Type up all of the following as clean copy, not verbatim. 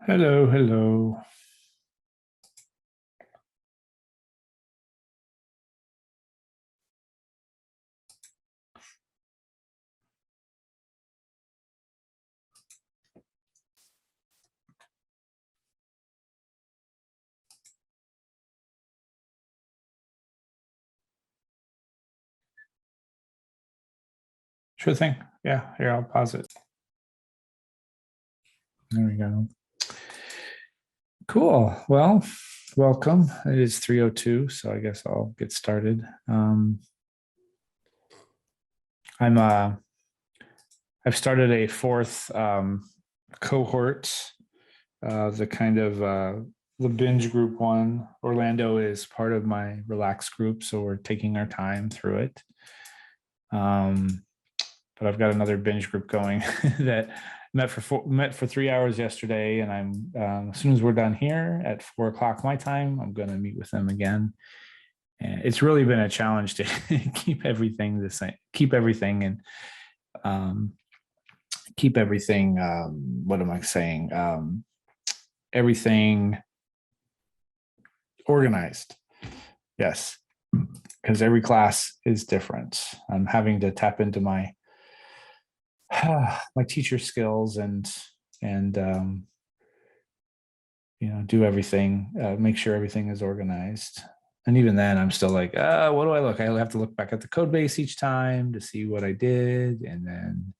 Hello, hello. Sure thing. Yeah, here, I'll pause it. There we go. Cool. Well, welcome. It is 3:02, so I guess I'll get started. I've started a fourth cohort, the kind of the binge group one. Orlando is part of my relax group, so we're taking our time through it. But I've got another binge group going that met for 3 hours yesterday, and I'm as soon as we're done here at 4 o'clock my time, I'm going to meet with them again. And it's really been a challenge to keep everything the same, keep everything and keep everything. What am I saying? Everything organized. Yes, because every class is different. I'm having to tap into my teacher skills and do everything, make sure everything is organized. And even then I'm still like, what do I look? I have to look back at the code base each time to see what I did, and then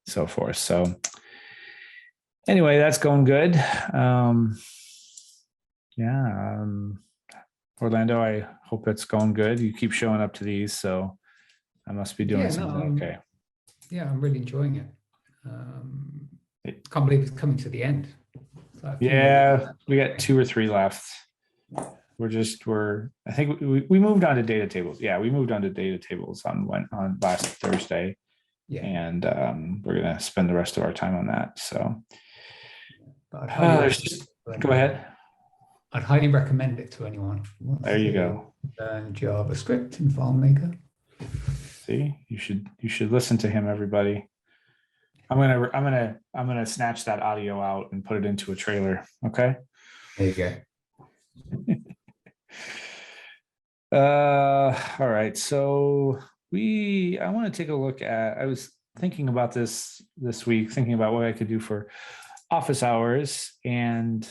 so forth. So anyway, that's going good. Orlando, I hope it's going good. You keep showing up to these, so I must be doing something okay. Yeah, I'm really enjoying it. Can't believe it's coming to the end. Yeah, we got 2 or 3 left. I think we moved on to data tables. Yeah, we moved on to data tables on last Thursday. Yeah. And we're gonna spend the rest of our time on that. So go ahead. I'd highly recommend it to anyone. There you go. JavaScript in FileMaker. See, you should listen to him, everybody. I'm gonna snatch that audio out and put it into a trailer. Okay. There you go. All right. So I want to take a look at. I was thinking about this week, thinking about what I could do for office hours, and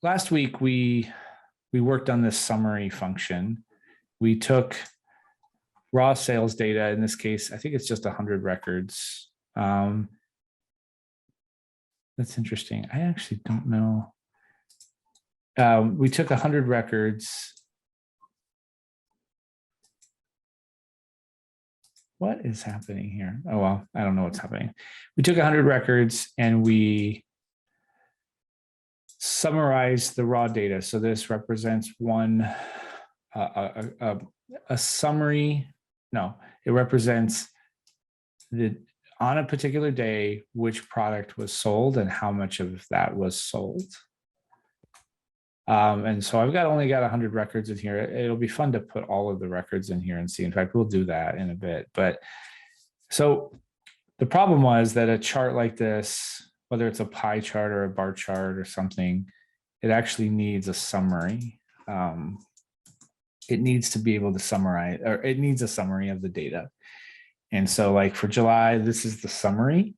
last week we worked on this summary function. We took raw sales data. In this case, I think it's just 100 records. That's interesting. I actually don't know. We took 100 records. What is happening here? Oh, well, I don't know what's happening. We took 100 records and we summarized the raw data. So this represents a summary. No, it represents on a particular day, which product was sold and how much of that was sold. And so I've only got 100 records in here. It'll be fun to put all of the records in here and see. In fact, we'll do that in a bit. But so the problem was that a chart like this, whether it's a pie chart or a bar chart or something, it actually needs a summary. It needs to be able to summarize, or it needs a summary of the data. And so like for July, this is the summary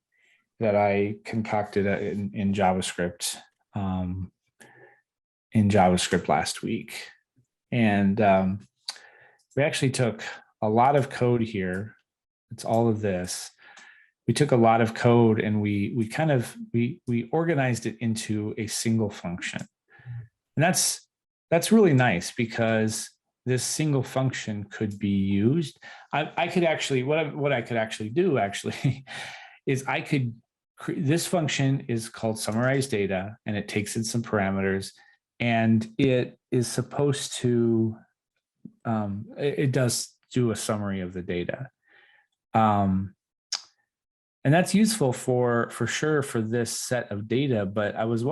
that I concocted in JavaScript. In JavaScript last week. And we actually took a lot of code here. It's all of this. We took a lot of code and we organized it into a single function. And that's really nice because this single function could be used. I could actually, what I could actually do is this function is called summarize data, and it takes in some parameters. And it is supposed to, it does do a summary of the data. And that's useful for sure for this set of data. But I was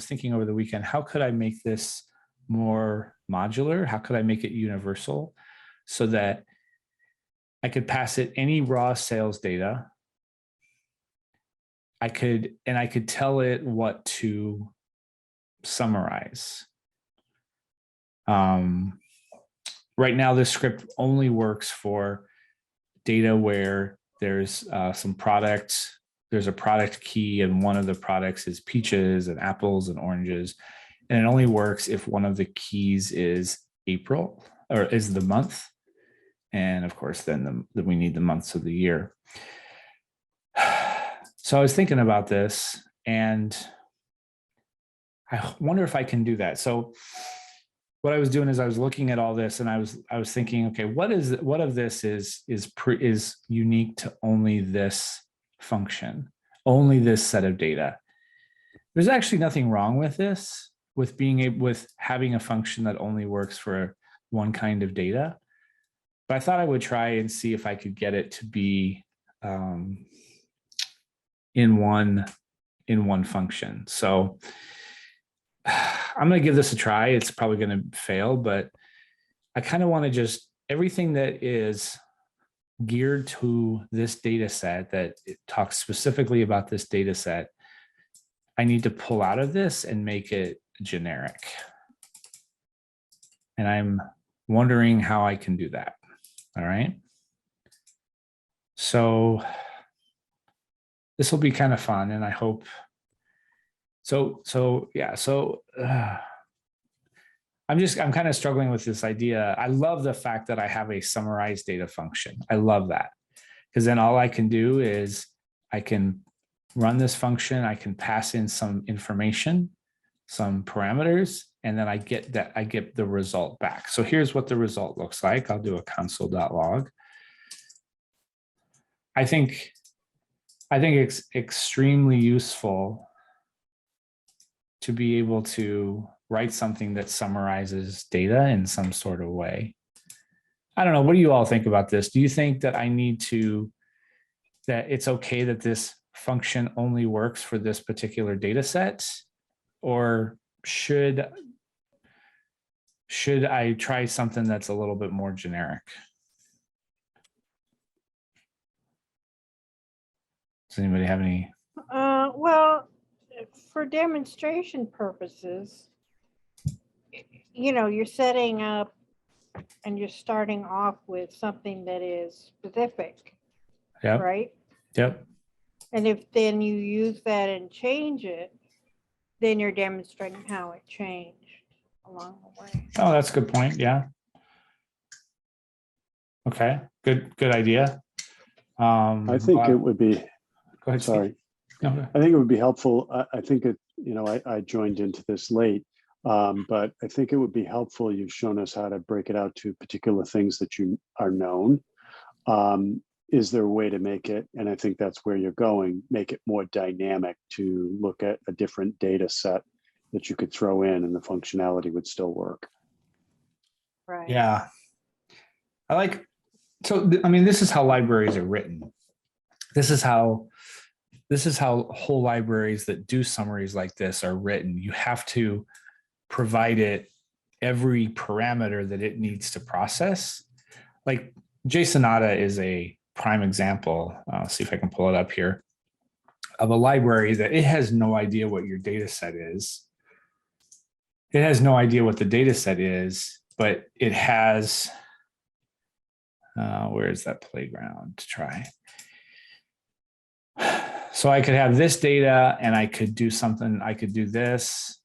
thinking over the weekend, how could I make this more modular? How could I make it universal so that I could pass it any raw sales data? I could tell it what to summarize. Right now, this script only works for data where there's some products. There's a product key, and one of the products is peaches and apples and oranges. And it only works if one of the keys is April or is the month. And of course, then we need the months of the year. So I was thinking about this, and I wonder if I can do that. So what I was doing is I was looking at all this, and I was thinking, okay, what of this is unique to only this function, only this set of data. There's actually nothing wrong with this, with having a function that only works for one kind of data. But I thought I would try and see if I could get it to be in one function. So I'm going to give this a try. It's probably going to fail, but I kind of want to just everything that is geared to this data set, that it talks specifically about this data set, I need to pull out of this and make it generic. And I'm wondering how I can do that. All right. So this will be kind of fun, and I hope. So yeah. So I'm kind of struggling with this idea. I love the fact that I have a summarized data function. I love that, because then all I can do is I can run this function. I can pass in some information, some parameters, and then I get the result back. So here's what the result looks like. I'll do a console.log. I think it's extremely useful to be able to write something that summarizes data in some sort of way. I don't know. What do you all think about this? Do you think that that it's okay that this function only works for this particular data set? Or should I try something that's a little bit more generic? Does anybody have any? Well, for demonstration purposes, you're setting up and you're starting off with something that is specific, Yep. right? Yep. And if then you use that and change it, then you're demonstrating how it changed along the way. Oh, that's a good point. Yeah. Okay. Good idea. I think it would be. Go ahead. Sorry. No. I think it would be helpful. I think I joined into this late, but I think it would be helpful. You've shown us how to break it out to particular things that you are known. Is there a way to make it, and I think that's where you're going, make it more dynamic to look at a different data set that you could throw in and the functionality would still work? Right. Yeah. I mean, this is how libraries are written. This is how whole libraries that do summaries like this are written. You have to provide it every parameter that it needs to process. Like JSONata is a prime example. I'll see if I can pull it up here, of a library that it has no idea what your data set is. It has no idea what the data set is, but it has, where is that playground to try? So I could have this data and I could do something, I could do this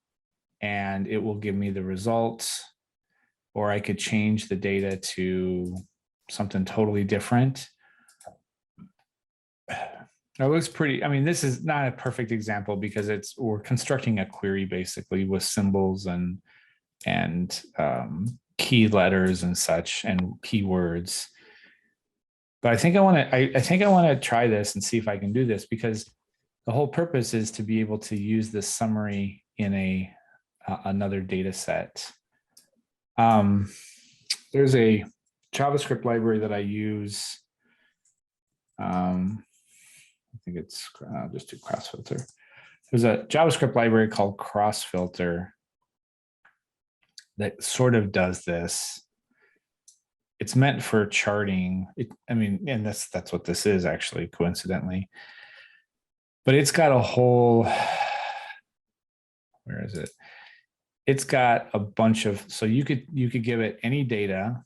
and it will give me the results, or I could change the data to something totally different. It looks pretty, I mean, this is not a perfect example because we're constructing a query basically with symbols and key letters and such and keywords. But I think I want to try this and see if I can do this, because the whole purpose is to be able to use this summary in another data set. There's a JavaScript library that I use. I think it's I'll just do cross filter. There's a JavaScript library called cross filter that sort of does this. It's meant for charting. And that's what this is actually, coincidentally. but it's got a whole, where is it? It's got a bunch of, so you could give it any data.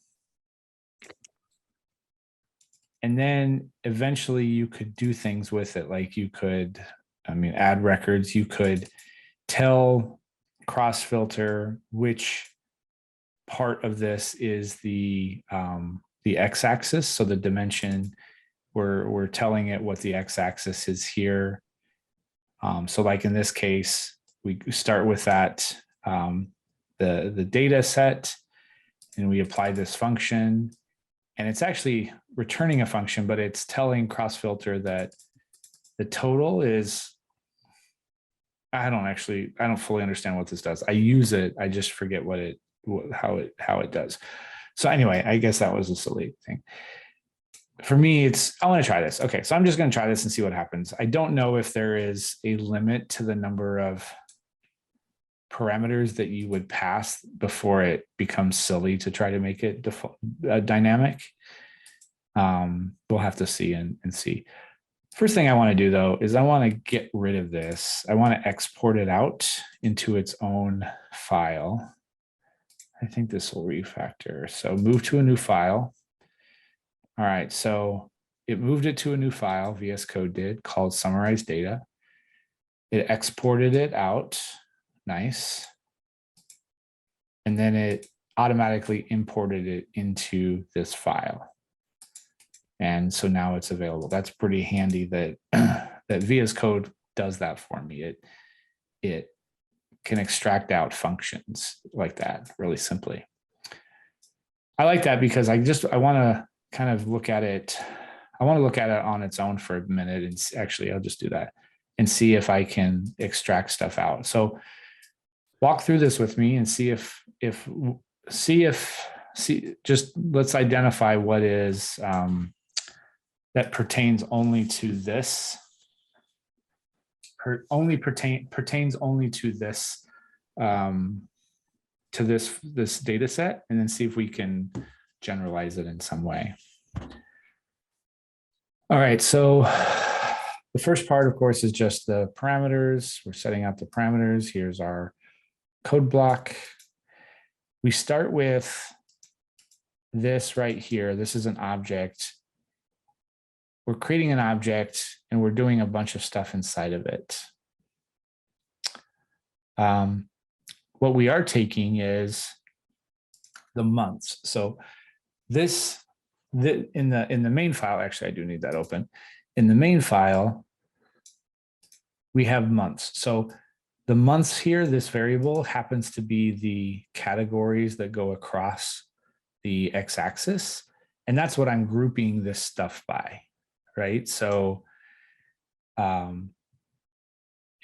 And then eventually you could do things with it. Like you could, add records. You could tell cross filter which part of this is the x-axis. So the dimension, we're telling it what the x-axis is here. So like in this case, we start with that, the data set, and we apply this function. And it's actually returning a function, but it's telling cross-filter that the total is, I don't fully understand what this does. I use it, I just forget how it does. So anyway, I guess that was a silly thing. For me, I want to try this. Okay, so I'm just going to try this and see what happens. I don't know if there is a limit to the number of parameters that you would pass before it becomes silly to try to make it dynamic. We'll have to see and see. First thing I want to do though is I want to get rid of this. I want to export it out into its own file. I think this will refactor. So move to a new file. All right, so it moved it to a new file, VS Code did, called summarize data. It exported it out. Nice. And then it automatically imported it into this file. And so now it's available. That's pretty handy that that VS Code does that for me. It can extract out functions like that really simply. I like that because I want to kind of look at it. I want to look at it on its own for a minute, and actually I'll just do that and see if I can extract stuff out. So walk through this with me and just let's identify what is that pertains only to this, pertains only to this, this data set, and then see if we can generalize it in some way. All right, so the first part, of course, is just the parameters. We're setting out the parameters. Here's our code block. We start with this right here. This is an object. We're creating an object and we're doing a bunch of stuff inside of it. What we are taking is the months. So in the main file, actually, I do need that open. In the main file, we have months. So the months here, this variable happens to be the categories that go across the x-axis. And that's what I'm grouping this stuff by, right? So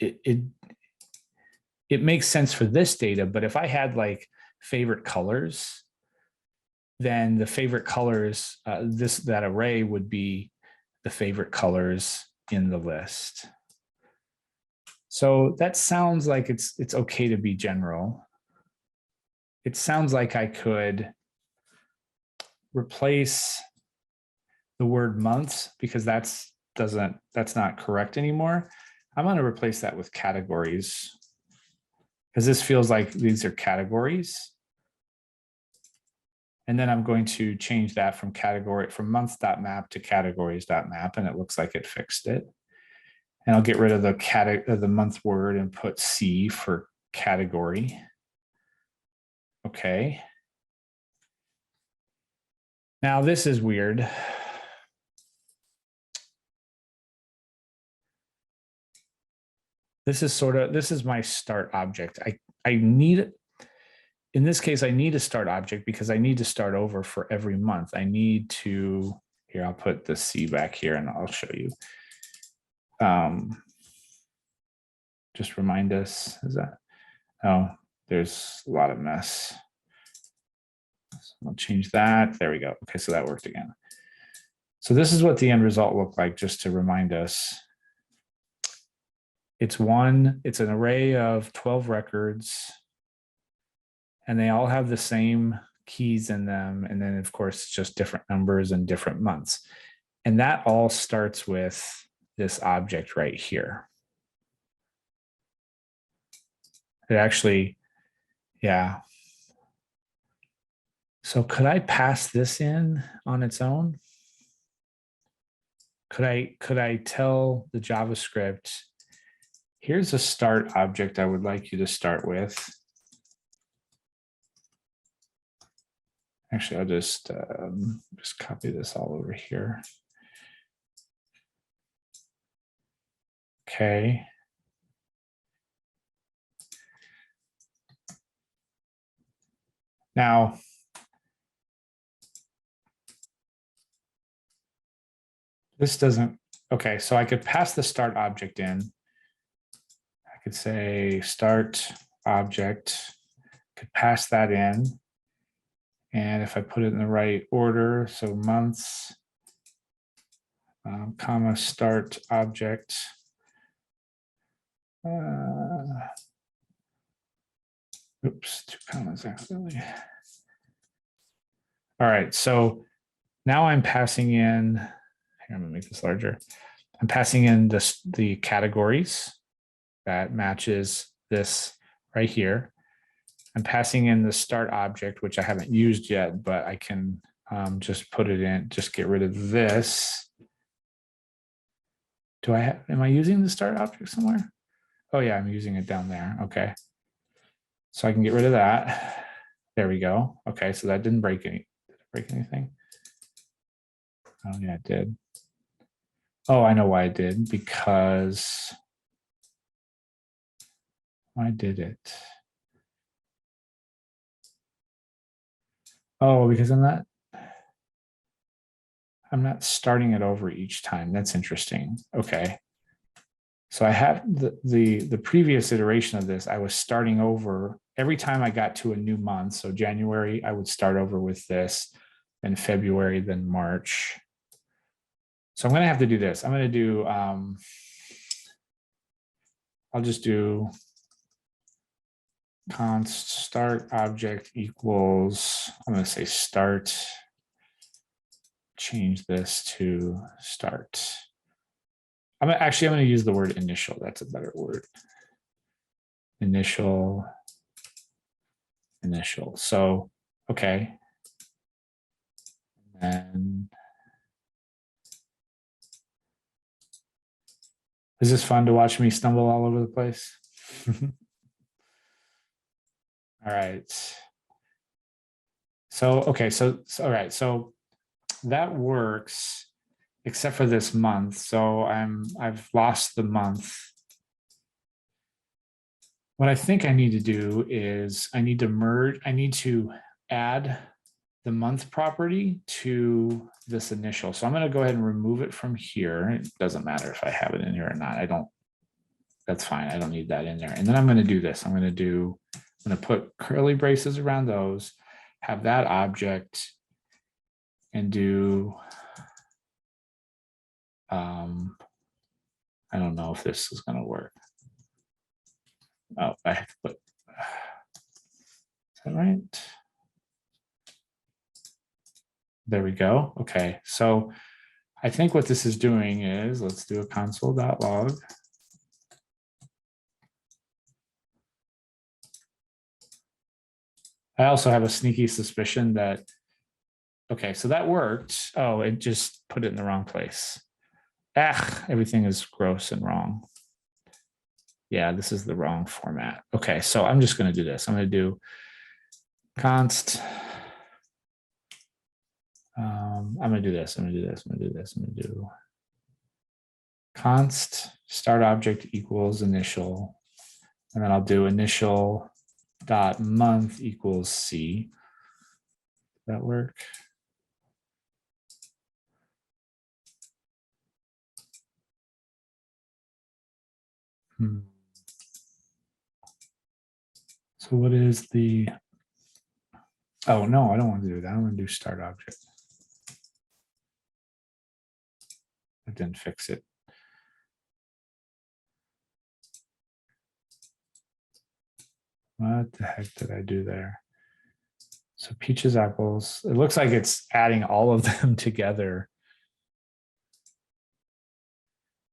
it makes sense for this data, but if I had like favorite colors, then the favorite colors, that array would be the favorite colors in the list. So that sounds like it's okay to be general. It sounds like I could replace the word months because that's not correct anymore. I'm going to replace that with categories because this feels like these are categories. And then I'm going to change that from months.map to categories.map, and it looks like it fixed it. And I'll get rid of the month word and put C for category. Okay. Now this is weird. This is my start object. In this case, I need a start object because I need to start over for every month. Here, I'll put the C back here and I'll show you. Just remind us, there's a lot of mess. So I'll change that. There we go. Okay, so that worked again. So this is what the end result looked like, just to remind us. It's an array of 12 records, and they all have the same keys in them. And then of course, it's just different numbers and different months. And that all starts with this object right here. It actually, yeah. So could I pass this in on its own? Could I tell the JavaScript, here's a start object I would like you to start with. Actually, I'll just copy this all over here. Okay. Now, this doesn't, okay, so I could pass the start object in. I could say start object, could pass that in. And if I put it in the right order, so months, comma, start object. Oops, 2 commas accidentally. All right, so now I'm passing in, here, I'm gonna make this larger. I'm passing in the categories that matches this right here. I'm passing in the start object, which I haven't used yet, but I can just put it in, just get rid of this. Do I have, am I using the start object somewhere? Oh yeah, I'm using it down there, okay. So I can get rid of that. There we go. Okay, so that didn't break anything? Oh yeah, it did. Oh, I know why it did, because why did it? Oh, because I'm not starting it over each time. That's interesting. Okay. So I have the previous iteration of this, I was starting over every time I got to a new month. So January, I would start over with this, then February, then March. So I'm going to have to do this. I'm going to do, I'll just do const start object equals, I'm going to say start, change this to start. I'm going to use the word initial. That's a better word. Initial. So, okay. And is this fun to watch me stumble all over the place? All right. So, okay. So, all right. So that works, except for this month. So I've lost the month. What I think I need to do is I need to add the month property to this initial. So I'm going to go ahead and remove it from here. It doesn't matter if I have it in here or not. That's fine. I don't need that in there. And then I'm going to do this. I'm going to put curly braces around those, have that object, and do, I don't know if this is going to work. Oh, I have to put, is that right? There we go. Okay, so I think what this is doing is, let's do a console.log. I also have a sneaky suspicion that, okay, so that worked. Oh, it just put it in the wrong place. Everything is gross and wrong. Yeah, this is the wrong format. Okay, so I'm just going to do this. I'm going to do const. I'm going to do this. I'm going to do this. I'm going to do this. I'm going to do const start object equals initial. And then I'll do initial dot month equals C. Does that work? So what is the, oh no, I don't want to do that. I want to do start object. I didn't fix it. What the heck did I do there? So peaches, apples. It looks like it's adding all of them together.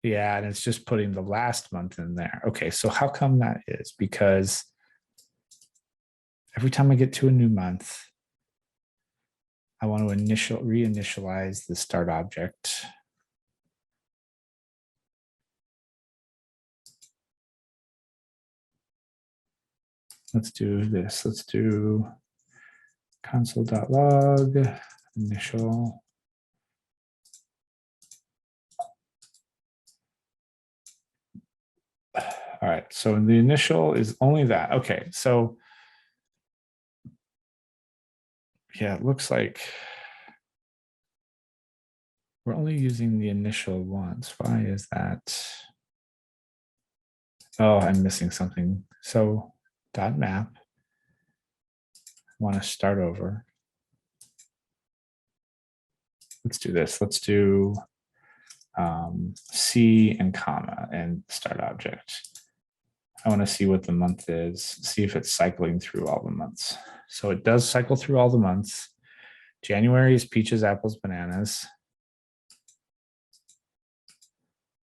Yeah, and it's just putting the last month in there. Okay, so how come that is? Because every time I get to a new month, I want to reinitialize the start object. Let's do this. Let's do console.log initial. All right, so the initial is only that. Okay, so yeah, it looks like we're only using the initial once. Why is that? Oh, I'm missing something. So dot map, I want to start over. Let's do this. Let's do C and comma and start object. I want to see what the month is, see if it's cycling through all the months. So it does cycle through all the months. January is peaches, apples, bananas.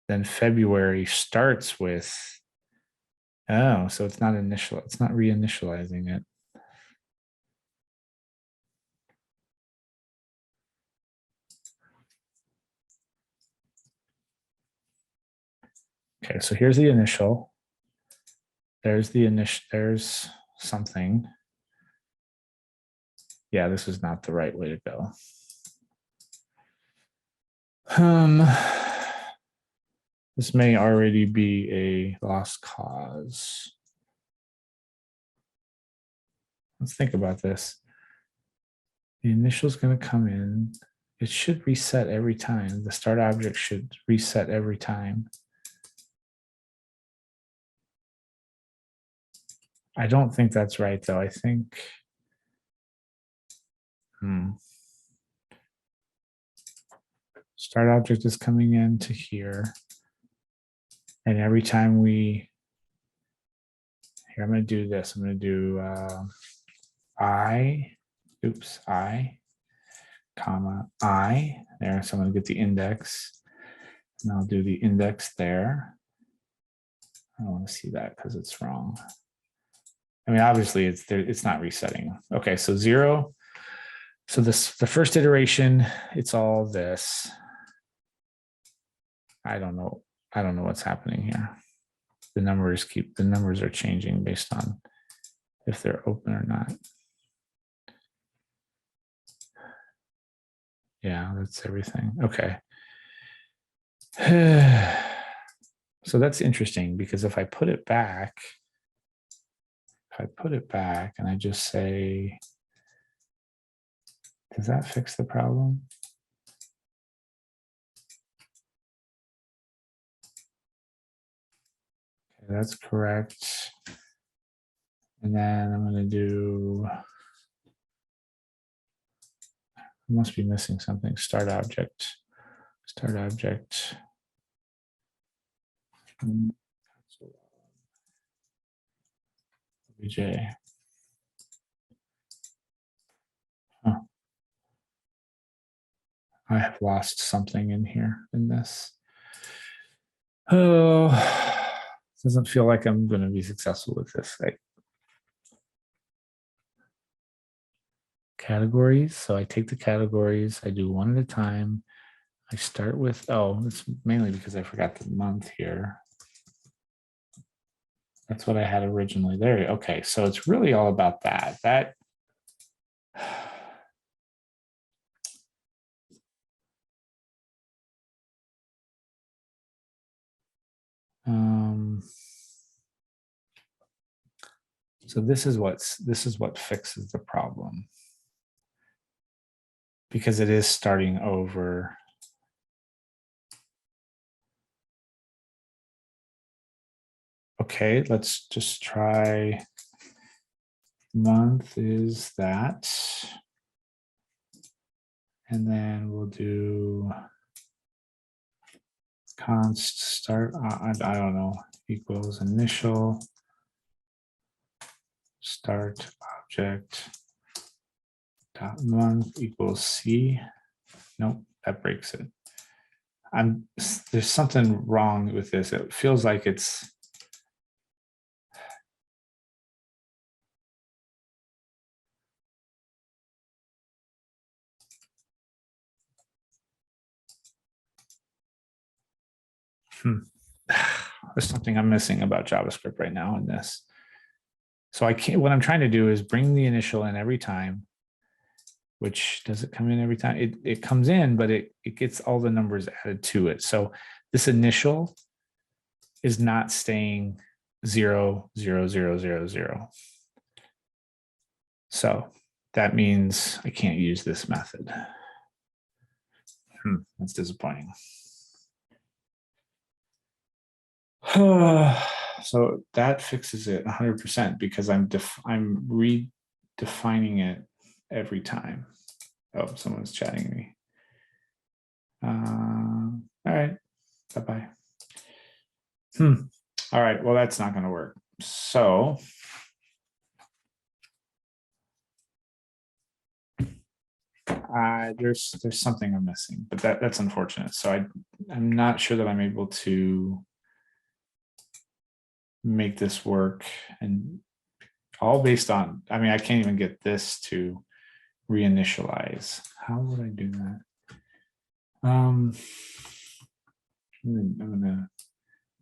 Then February starts with, oh, so it's not initial, it's not reinitializing it. Okay, so here's the initial. There's the initial, there's something. Yeah, this is not the right way to go. This may already be a lost cause. Let's think about this. The initial is going to come in. It should reset every time. The start object should reset every time. I don't think that's right, though. I think, start object is coming into here. And every time we, here, I'm going to do this. I'm going to do I, comma, I there. So I'm going to get the index. And I'll do the index there. I don't want to see that because it's wrong. I mean, obviously it's there, it's not resetting. Okay, so 0. So the first iteration, it's all this. I don't know what's happening here. The numbers are changing based on if they're open or not. Yeah, that's everything. Okay. So that's interesting because if I put it back, and I just say, does that fix the problem? Okay, that's correct. And then I'm going to do, I must be missing something. Start object. OBJ. Huh. I have lost something in here in this. Oh, doesn't feel like I'm going to be successful with this. Categories. So I take the categories. I do one at a time. I start with, oh, it's mainly because I forgot the month here. That's what I had originally there. Okay, so it's really all about that. So this is what fixes the problem, because it is starting over. Okay, let's just try. Month is that. And then we'll do const start, I don't know, equals initial start object dot month equals C. Nope, that breaks it. there's something wrong with this. It feels like it's there's something I'm missing about JavaScript right now in this. So I can't, what I'm trying to do is bring the initial in every time, which does it come in every time? It comes in, but it gets all the numbers added to it. So this initial is not staying 0, 0, 0, 0, 0. So that means I can't use this method. That's disappointing. So that fixes it 100% because I'm redefining it every time. Oh, someone's chatting me. All right, bye-bye. All right, well, that's not going to work. So there's something I'm missing, but that's unfortunate. So I'm not sure that I'm able to make this work, and all based on, I mean, I can't even get this to reinitialize. How would I do that? I'm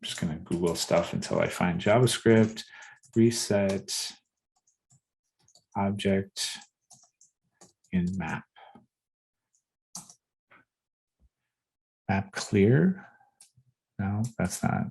just gonna Google stuff until I find JavaScript reset object in map. Map clear? No, that's not.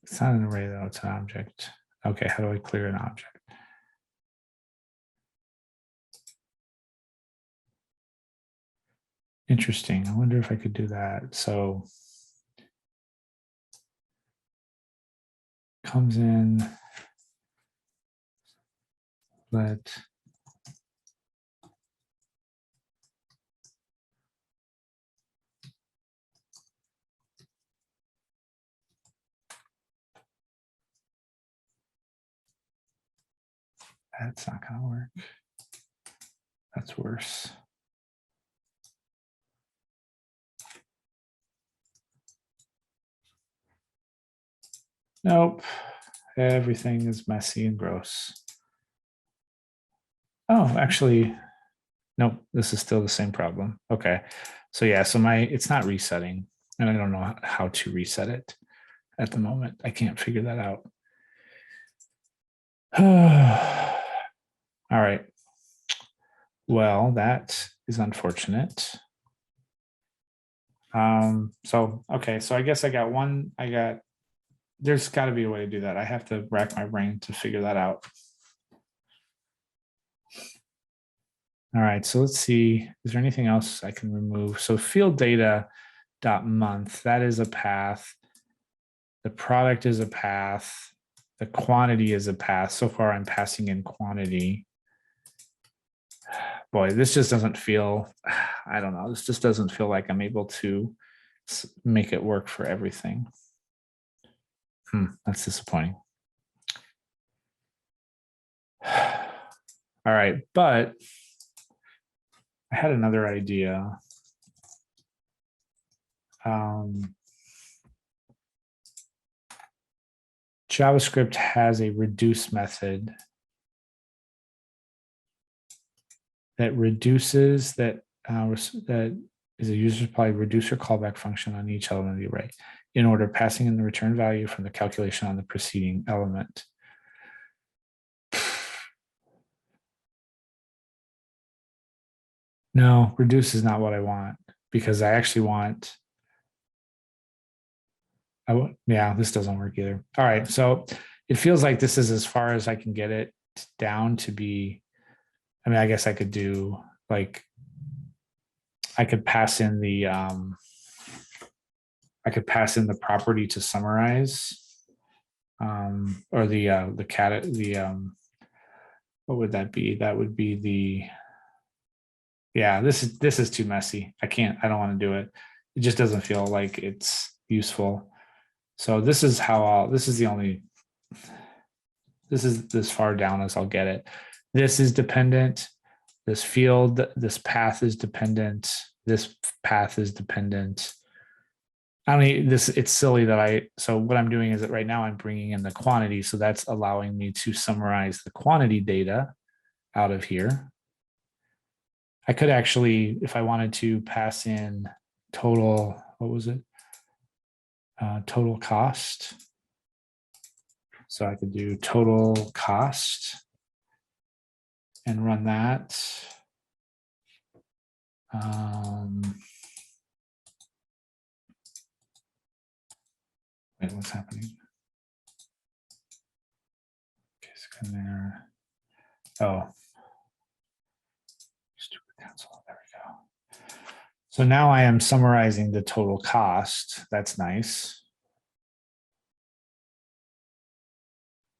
It's not an array though, it's an object. Okay, how do I clear an object? Interesting. I wonder if I could do that. So comes in, let that's not gonna work. That's worse. Nope. Everything is messy and gross. Oh, actually, nope, this is still the same problem. Okay. So yeah, so it's not resetting, and I don't know how to reset it at the moment. I can't figure that out. All right. Well, that is unfortunate. Okay, so I guess there's got to be a way to do that. I have to rack my brain to figure that out. All right, so let's see, is there anything else I can remove? So field data dot month, that is a path. The product is a path. The quantity is a path. So far I'm passing in quantity. Boy, this just doesn't feel, I don't know, this just doesn't feel like I'm able to make it work for everything. That's disappointing. All right, but I had another idea. JavaScript has a reduce method that reduces that is a user supplied reducer callback function on each element of the array in order passing in the return value from the calculation on the preceding element. No, reduce is not what I want, because I actually want, yeah, this doesn't work either. All right, so it feels like this is as far as I can get it down to be. I mean, I guess I could do like, I could pass in the property to summarize, or the what would that be? That would be the, yeah, this is too messy. I don't want to do it. It just doesn't feel like it's useful. So this is this far down as I'll get it. This is dependent. This field, this path is dependent. This path is dependent. I mean, it's silly that so what I'm doing is that right now I'm bringing in the quantity. So that's allowing me to summarize the quantity data out of here. I could actually, if I wanted to, pass in total, what was it? Total cost. So I could do total cost and run that. Wait, what's happening? Okay, so in there. Oh, stupid console. There we go. So now I am summarizing the total cost. That's nice.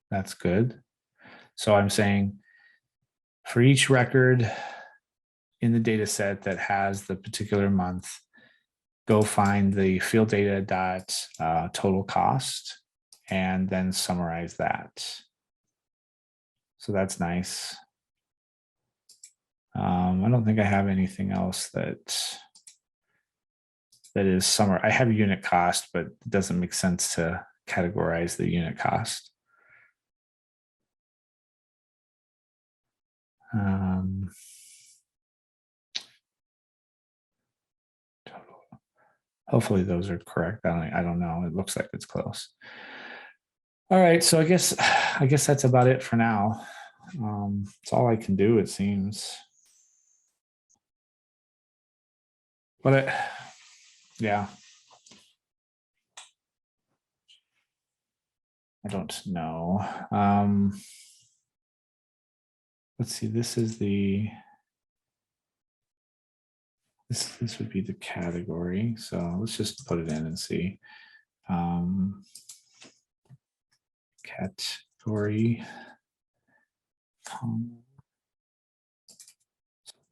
That's good. So I'm saying for each record in the data set that has the particular month, go find the field data dot total cost and then summarize that. So that's nice. I don't think I have anything else that is summary. I have unit cost, but it doesn't make sense to categorize the unit cost. Total. Hopefully those are correct. I don't know. It looks like it's close. All right, so I guess that's about it for now. It's all I can do, it seems. But yeah, I don't know. Let's see. This is the. This would be the category. So let's just put it in and see. Category.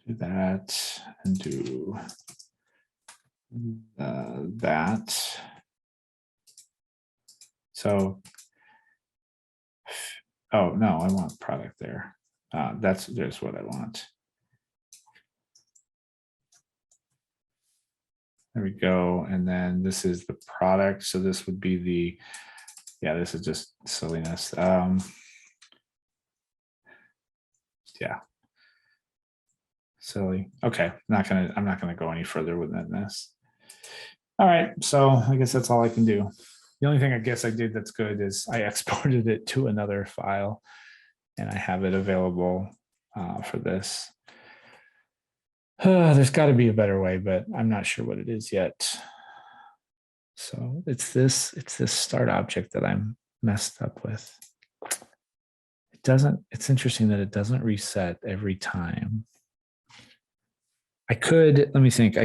Do that and do that. So, oh no, I want product there. There's what I want. There we go. And then this is the product. So this would be the, yeah, this is just silliness. Yeah. Silly. Okay. I'm not gonna go any further within this. All right. So I guess that's all I can do. The only thing I guess I did that's good is I exported it to another file and I have it available for this. There's got to be a better way, but I'm not sure what it is yet. So it's this start object that I'm messed up with. It's interesting that it doesn't reset every time. Let me think,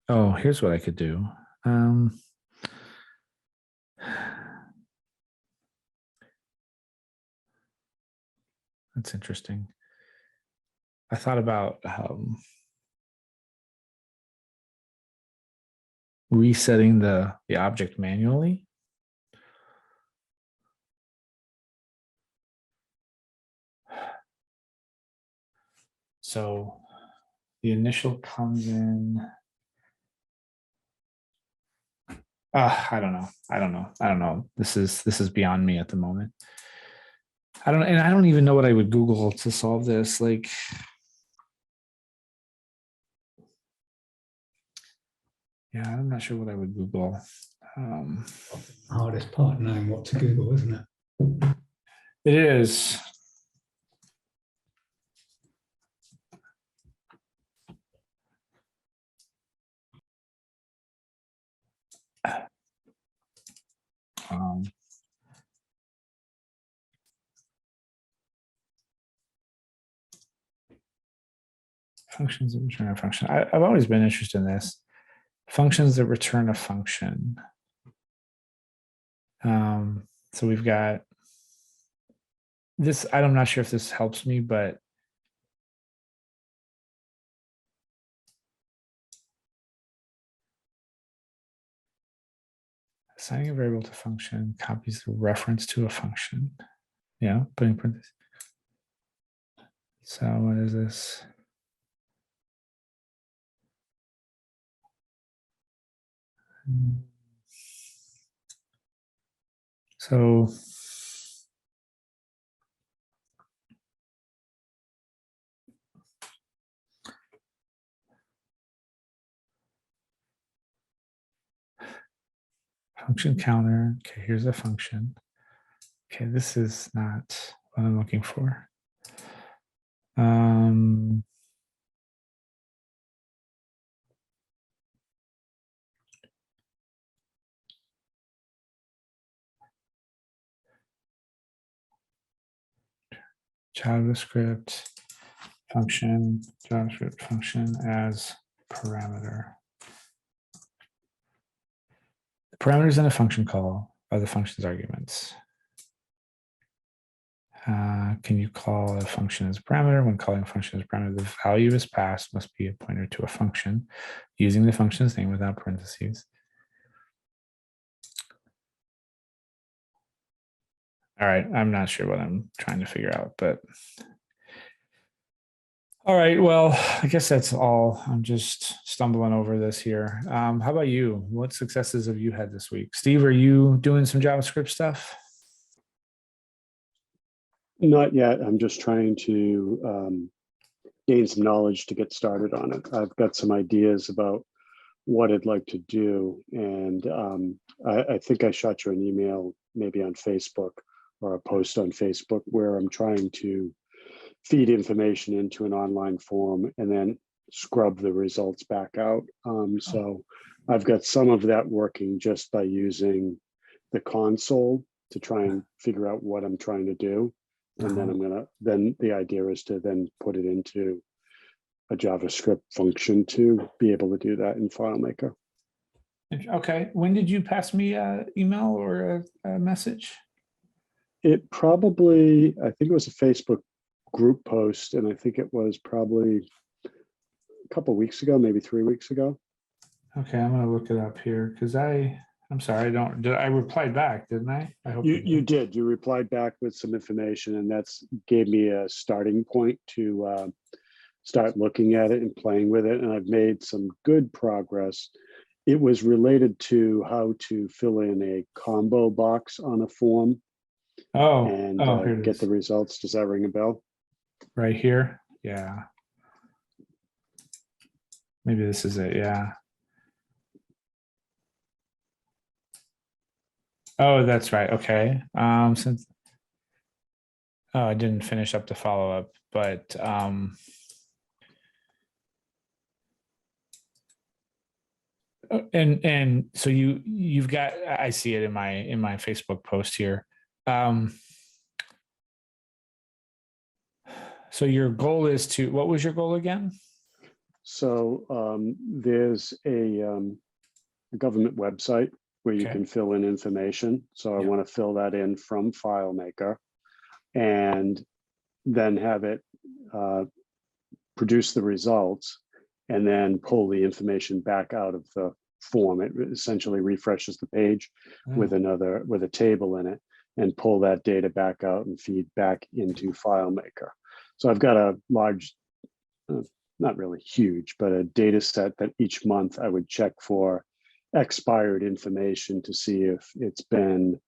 oh, here's what I could do. That's interesting. I thought about resetting the object manually. So the initial comes in. I don't know. This is beyond me at the moment. I don't even know what I would Google to solve this. Like, yeah, I'm not sure what I would Google. Hardest part, knowing what to Google, isn't it? It is. Functions that return a function. I've always been interested in this. Functions that return a function. So we've got this. I'm not sure if this helps me, but assigning a variable to function copies the reference to a function. Yeah, putting parentheses. So what is this? So function counter. Okay, here's a function. Okay, this is not what I'm looking for. JavaScript function as parameter. The parameters in a function call are the function's arguments. Can you call a function as a parameter? When calling a function as a parameter, the value is passed must be a pointer to a function using the function's name without parentheses. All right, I'm not sure what I'm trying to figure out, but all right, well, I guess that's all. I'm just stumbling over this here. How about you? What successes have you had this week? Steve, are you doing some JavaScript stuff? Not yet. I'm just trying to gain some knowledge to get started on it. I've got some ideas about what I'd like to do. And I think I shot you an email, maybe on Facebook or a post on Facebook, where I'm trying to feed information into an online form and then scrub the results back out. So I've got some of that working just by using the console to try and figure out what I'm trying to do. And then the idea is to then put it into a JavaScript function to be able to do that in FileMaker. Okay, when did you pass me an email or a message? It probably, I think it was a Facebook group post, and I think it was probably a couple of weeks ago, maybe 3 weeks ago. Okay, I'm gonna look it up here because I'm sorry, I replied back, didn't I? I hope You did. You replied back with some information, and that's gave me a starting point to start looking at it and playing with it. And I've made some good progress. It was related to how to fill in a combo box on a form and here it get is. the results. Does that ring a bell? Right here. Yeah. Maybe this is it. Yeah. Oh, that's right. Okay. Since I didn't finish up the follow-up, but and so you've got, I see it in my Facebook post here. So your goal is to, what was your goal again? So there's a government website where you can fill in information. So I want to fill that in from FileMaker and then have it produce the results and then pull the information back out of the form. It essentially refreshes the page with a table in it and pull that data back out and feed back into FileMaker. So I've got a large, not really huge, but a data set that each month I would check for expired information to see if it's been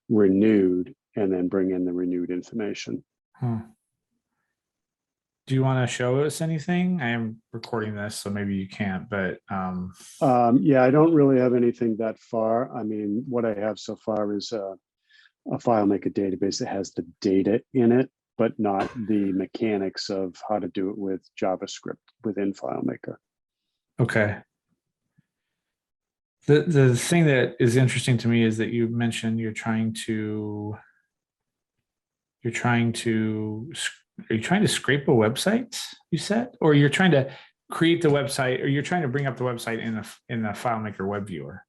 renewed and then bring in the renewed information. Do you want to show us anything? I am recording this, so maybe you can't, but yeah, I don't really have anything that far. I mean, what I have so far is a FileMaker database that has the data in it, but not the mechanics of how to do it with JavaScript within FileMaker. Okay. The thing that is interesting to me is that you mentioned are you trying to scrape a website, you said, or you're trying to create the website, or you're trying to bring up the website in the FileMaker web viewer?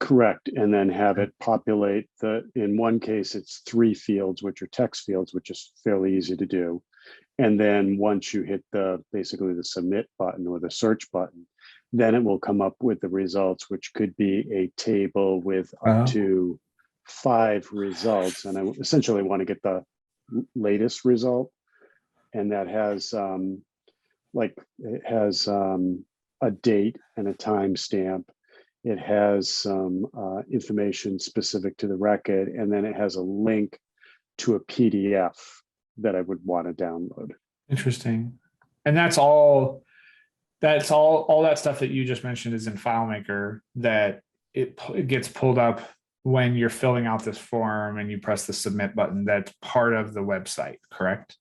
Correct, and then have it populate in one case, it's 3 fields, which are text fields, which is fairly easy to do. And then once you hit basically the submit button or the search button, then it will come up with the results, which could be a table with up to 5 results. And I essentially want to get the latest result. And that has a date and a timestamp. It has some information specific to the record, and then it has a link to a PDF that I would want to download. Interesting. And that's all that stuff that you just mentioned is in FileMaker, that it gets pulled up when you're filling out this form and you press the submit button. That's part of the website, correct?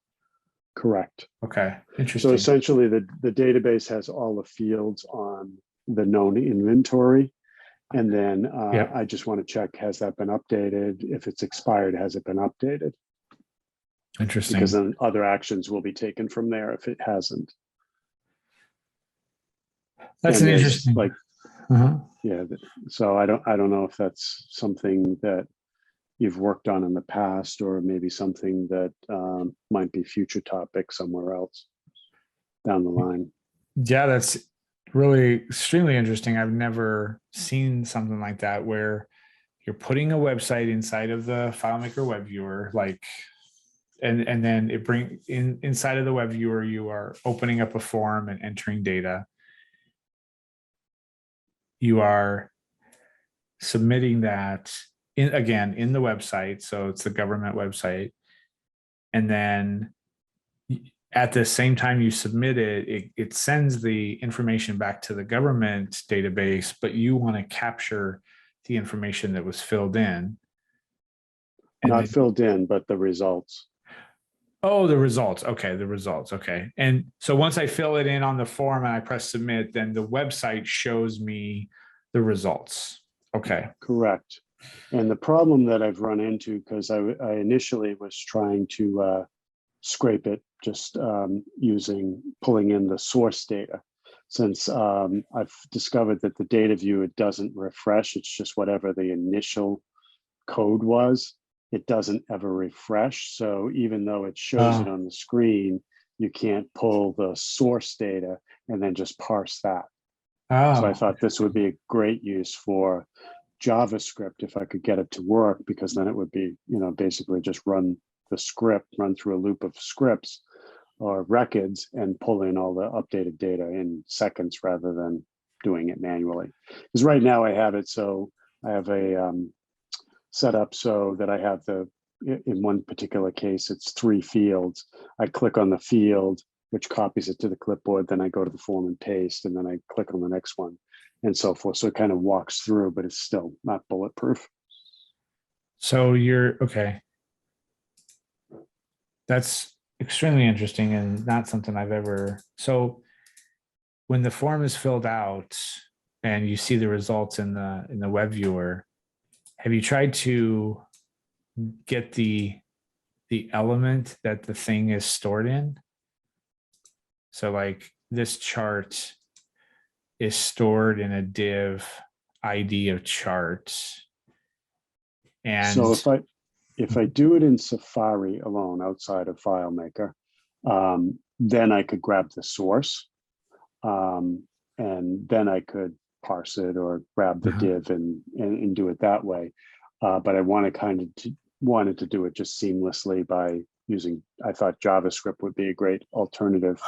Correct. Okay, interesting. So essentially the database has all the fields on the known inventory. And then I just want to check, has that been updated? If it's expired, has it been updated? Interesting. Because then other actions will be taken from there if it hasn't. That's And an there's, interesting. like, yeah. So I don't know if that's something that you've worked on in the past, or maybe something that might be future topic somewhere else down the line. Yeah, that's really extremely interesting. I've never seen something like that where you're putting a website inside of the FileMaker web viewer, like, and then it inside of the web viewer, you are opening up a form and entering data. You are submitting that in the website. So it's the government website. And then at the same time you submit it sends the information back to the government database, but you want to capture the information that was filled in. Not filled in, but the results. Oh, the results. Okay, the results. Okay. And so once I fill it in on the form and I press submit, then the website shows me the results. Okay. Correct. And the problem that I've run into, because I initially was trying to scrape it just pulling in the source data. Since I've discovered that the data view, it doesn't refresh. It's just whatever the initial code was. It doesn't ever refresh. So even though it shows it on the screen, you can't pull the source data and then just parse that. So I thought this would be a great use for JavaScript if I could get it to work, because then it would be, basically just run the script, run through a loop of scripts or records and pull in all the updated data in seconds rather than doing it manually. Because right now I have it, so I have a set up so that I have in one particular case, it's 3 fields. I click on the field, which copies it to the clipboard. Then I go to the form and paste, and then I click on the next one and so forth. So it kind of walks through, but it's still not bulletproof. So okay. That's extremely interesting and not something I've ever. So when the form is filled out and you see the results in the web viewer, have you tried to get the element that the thing is stored in? So like this chart is stored in a div ID of charts. And so if I do it in Safari alone outside of FileMaker, then I could grab the source, and then I could parse it or grab the div and do it that way. But I wanted to do it just seamlessly by using, I thought JavaScript would be a great alternative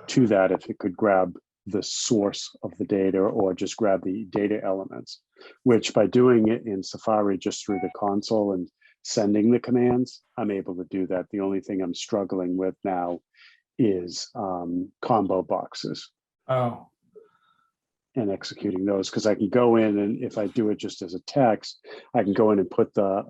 to that if it could grab the source of the data or just grab the data elements, which by doing it in Safari just through the console and sending the commands, I'm able to do that. The only thing I'm struggling with now is combo boxes. Oh. And executing those, because I can go in, and if I do it just as a text, I can go in and put the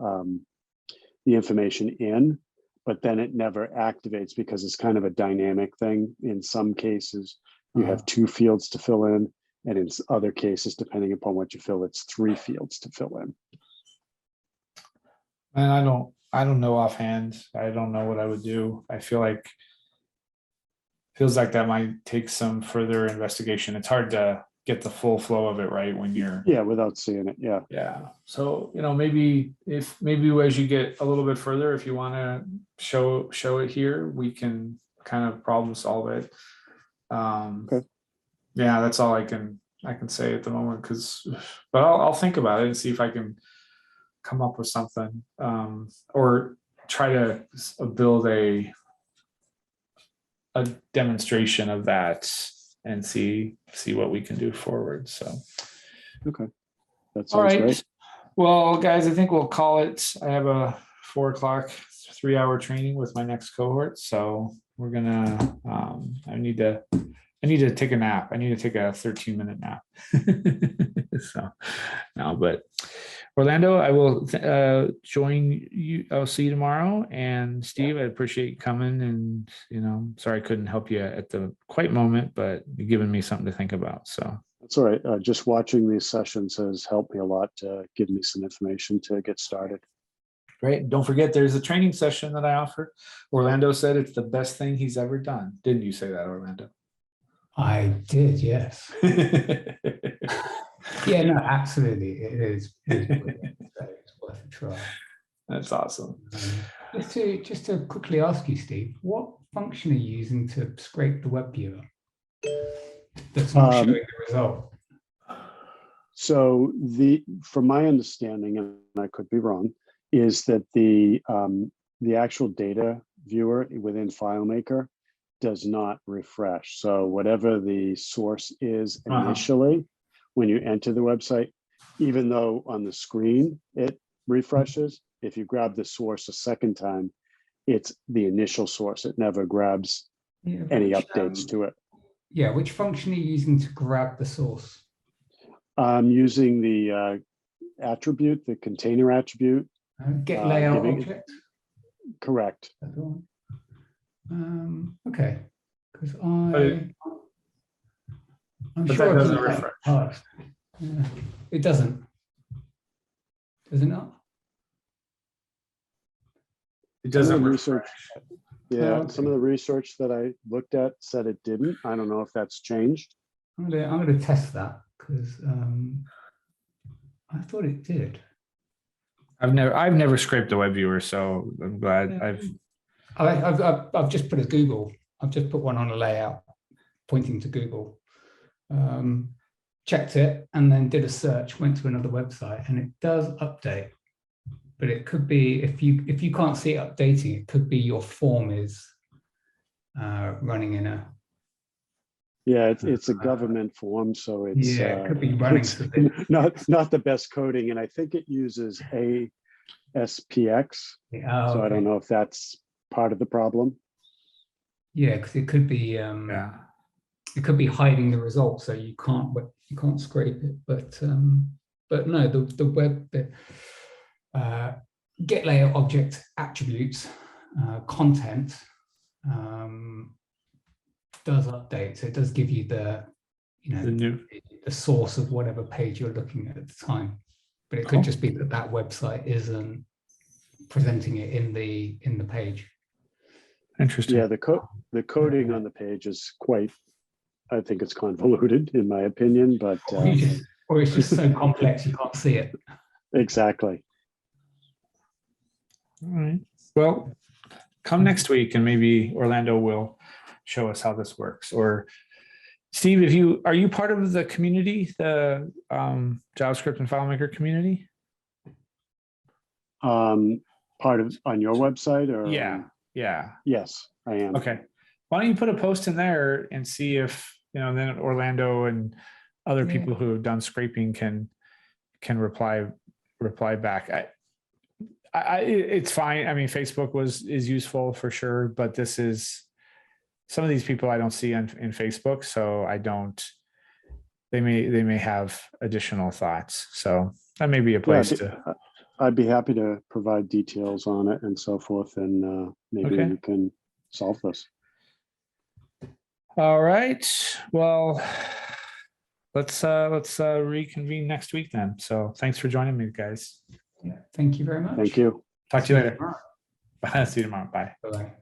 information in, but then it never activates because it's kind of a dynamic thing. In some cases, you have 2 fields to fill in, and in other cases, depending upon what you fill, it's 3 fields to fill in. And I don't know offhand. I don't know what I would do. I feels like that might take some further investigation. It's hard to get the full flow of it right when you're. Yeah, without seeing it. Yeah. Yeah. So, maybe as you get a little bit further, if you want to show it here, we can kind of problem solve it. Okay. Yeah, that's all I can say at the moment, but I'll think about it and see if I can come up with something, or try to build a demonstration of that and see what we can do forward. So, Okay. That all sounds right. great. Well, guys, I think we'll call it. I have a 4:00 3-hour training with my next cohort. So we're gonna, I need to take a nap. I need to take a 13-minute nap. So no, but Orlando, I will join you. I'll see you tomorrow. And Steve, I appreciate you coming, and sorry I couldn't help you at the quite moment, but you've given me something to think about. So That's all right. Just watching these sessions has helped me a lot to give me some information to get started. great. Don't forget, there's a training session that I offer. Orlando said it's the best thing he's ever done. Didn't you say that, Orlando? I did, yes. Yeah, no, absolutely. It is brilliant. So it's worth a try. That's awesome. Just to quickly ask you, Steve, what function are you using to scrape the web viewer that's not showing the result? So from my understanding, and I could be wrong, is that the actual data viewer within FileMaker does not refresh. So whatever the source is initially, when you enter the website, even though on the screen it refreshes, if you grab the source a second time, it's the initial source. It never grabs any updates to it. Yeah, which function are you using to grab the source? I'm using the attribute, the container attribute. Get layout object? Correct. Okay, because I'm But sure that I've doesn't done that in refresh. the past. Yeah, it doesn't. Does it not? It Some of doesn't the refresh. research, yeah, Oh, okay. some of the research that I looked at said it didn't. I don't know if that's changed. I'm gonna test that because I thought it did. I've never scraped a web viewer, so I'm glad I've just put a Google. I've just put one on a layout pointing to Google. Checked it and then did a search. Went to another website and it does update. But it could be if you can't see it updating, it could be your form is running in a. Yeah, it's a government form, so it's It could be running. it's not the best coding, and I think it uses ASPX. So I don't know if that's part of the problem. Yeah, because it could be it could be hiding the result, so you can't scrape it. But no, the web get layout object attributes content does update, so it does give you the source of whatever page you're looking at the time. But it could just be that website isn't presenting it in the page. interesting. Yeah, the coding on the page is quite, I think it's convoluted in my opinion, but or it's just so complex you can't see it. Exactly. All right. Well, come next week and maybe Orlando will show us how this works. Or Steve, are you part of the community, the JavaScript and FileMaker community? Part of on your website or? Yeah. Yes, I am. Okay. Why don't you put a post in there and see if, then Orlando and other people who have done scraping can reply back. It's fine. I mean, Facebook is useful for sure, but this is some of these people I don't see in Facebook, so I don't. They may have additional thoughts, so that may be a place to. I'd be happy to provide details on it and so forth, and maybe we can solve this. All right. Well, let's reconvene next week then. So thanks for joining me, guys. Yeah, thank you very much. Thank you. Talk to you later. Bye. See you tomorrow. Bye. Bye.